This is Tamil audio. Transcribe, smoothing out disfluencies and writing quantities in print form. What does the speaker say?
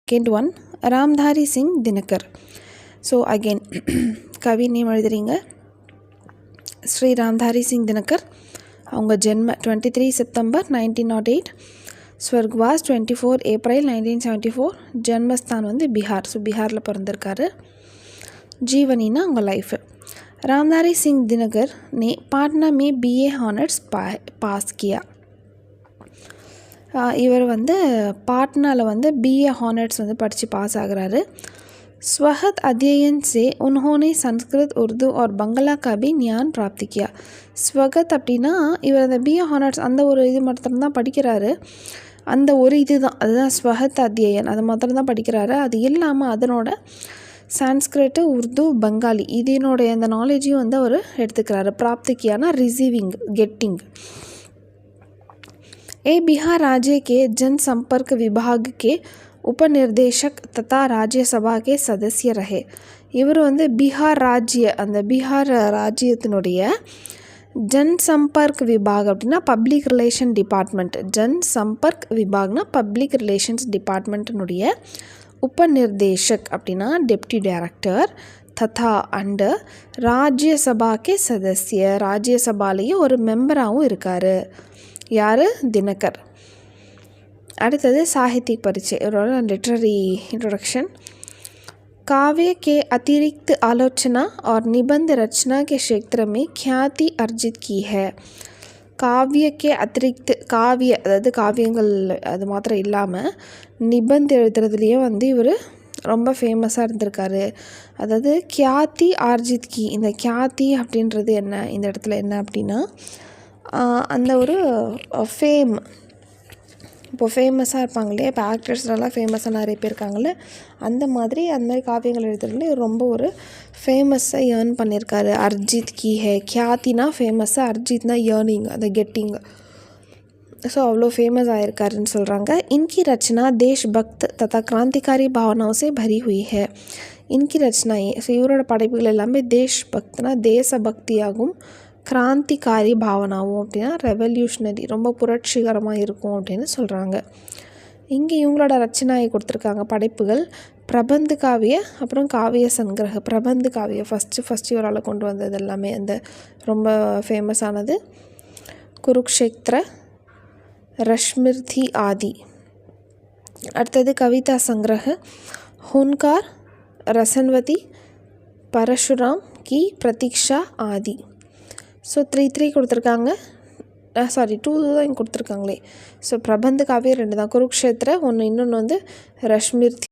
Second one Ramdhari Singh Dinkar. So again கவி நேம் எழுதுறீங்க. ஸ்ரீ ராம்தாரி சிங் தினகர். அவங்க ஜென்ம 23 செப்டம்பர் 1908, ஸ்வர்க்வாஸ் 24 ஏப்ரல் 1974, ஜென்மஸ்தான் வந்து பீகார். ஸோ பீகாரில் பிறந்திருக்காரு. जीवनीना அவங்க லைஃபு. रामधारी सिंह दिनकर ने पाटना में BA हॉनर्स पास किया. இவர் வந்து பாட்னாவில் வந்து BA ஹானர்ஸ் வந்து படித்து பாஸ் ஆகிறாரு. स्वहत अध्ययन से उन्होंने संस्कृत उर्दू और बंगला का भी ज्ञान प्राप्त किया. स्वगत அப்படின்னா இவர் அந்த BA ஹானர்ஸ் அந்த ஒரு இது மட்டும்தான் படிக்கிறாரு. அந்த ஒரு இது தான், அதுதான் ஸ்வஹத் அத்தியன், அது மாத்திரம் தான் படிக்கிறாரு. அது இல்லாமல் அதனோட சான்ஸ்கிரிட்டு உருது பெங்காலி இதனுடைய அந்த நாலேஜையும் வந்து அவர் எடுத்துக்கிறாரு. பிராப்திக்கியான ரிசீவிங் கெட்டிங். बिहार राज्य के जनसंपर्क विभाग के उपनिर्देशक तथा राज्यसभा के सदस्य रहे. இவர் வந்து பீகார் ராஜ்ய அந்த பீகார் ராஜ்யத்தினுடைய ஜன்சம்பர்க் விபாக் அப்படின்னா பப்ளிக் ரிலேஷன் டிபார்ட்மெண்ட், ஜன்சம்பர்க் விபாக்னா பப்ளிக் ரிலேஷன்ஸ் டிபார்ட்மெண்ட்டினுடைய उपनिर्देशक அப்படின்னா டெப்டி டைரக்டர், ததா அண்டர் ராஜ்யசபாக்கே சதஸ்ய, ராஜ்யசபாலேயே ஒரு மெம்பராகவும் இருக்கார். யார்? தினகர். அடுத்தது சாகித்யிக் பரிச்சय, இவரோட லிட்ரரி इंट्रोडक्शन. काव्य के अतिरिक्त आलोचना और निबंध रचना के क्षेत्र में ख्याति अर्जित की है. காவியக்கே அத்திரிக்து, காவிய அதாவது காவியங்கள் அது மாத்திரம் இல்லாமல் நிபந்த் எழுதுறதுலேயே வந்து இவர் ரொம்ப ஃபேமஸாக இருந்திருக்காரு. அதாவது கியாத்தி ஆர்ஜித் கி, இந்த கியாத்தி அப்படின்றது என்ன, இந்த இடத்துல என்ன அப்படின்னா அந்த ஒரு ஃபேம். இப்போது ஃபேமஸாக இருப்பாங்களே, இப்போ ஆக்டர்ஸ்லாம் ஃபேமஸாக நிறைய பேர் இருக்காங்கள்ல, அந்த மாதிரி காவியங்கள் எழுதுறதுல ரொம்ப ஒரு ஃபேமஸாக ஏர்ன் பண்ணியிருக்காரு. அர்ஜித் கி ஹே, கியாத்தினா ஃபேமஸாக, அர்ஜித்னா ஏர்னிங், அந்த கெட்டிங். ஸோ அவ்வளோ ஃபேமஸ் ஆகிருக்காருன்னு சொல்கிறாங்க. இன்கி ரச்சனா தேஷ் பக்த் ததா கிராந்திகாரி பாவனாவும் சே பரி ஹுய் ஹே. இன்கி ரச்சனாயே, ஸோ இவரோட படைப்புகள் எல்லாமே தேஷ் பக்த்னா தேச பக்தியாகும், கிராந்திகாரி பாவனாவும் அப்படின்னா ரெவல்யூஷனரி, ரொம்ப புரட்சிகரமாக இருக்கும் அப்படின்னு சொல்கிறாங்க. இங்கே இவங்களோட ரச்சனாயை கொடுத்துருக்காங்க படைப்புகள். பிரபந்து காவிய, அப்புறம் காவிய சங்கிரக. பிரபந்து காவிய ஃபஸ்ட்டு இவரால் கொண்டு வந்தது எல்லாமே அந்த ரொம்ப ஃபேமஸானது. குருக்ஷேத்ர, ரஷ்மிர்தி ஆதி. அடுத்தது கவிதா சங்கிரக, ஹுன்கார், ரசன்வதி, பரஷுராம் கி பிரதீக்ஷா ஆதி. ஸோ 3 கொடுத்துருக்காங்க. 2 தான் இங்கே கொடுத்துருக்காங்களே. ஸோ பிரபந்த காவியம் 2 தான், குருக்ஷேத்திர ஒன்று, இன்னொன்று வந்து ரஷ்மிர்தி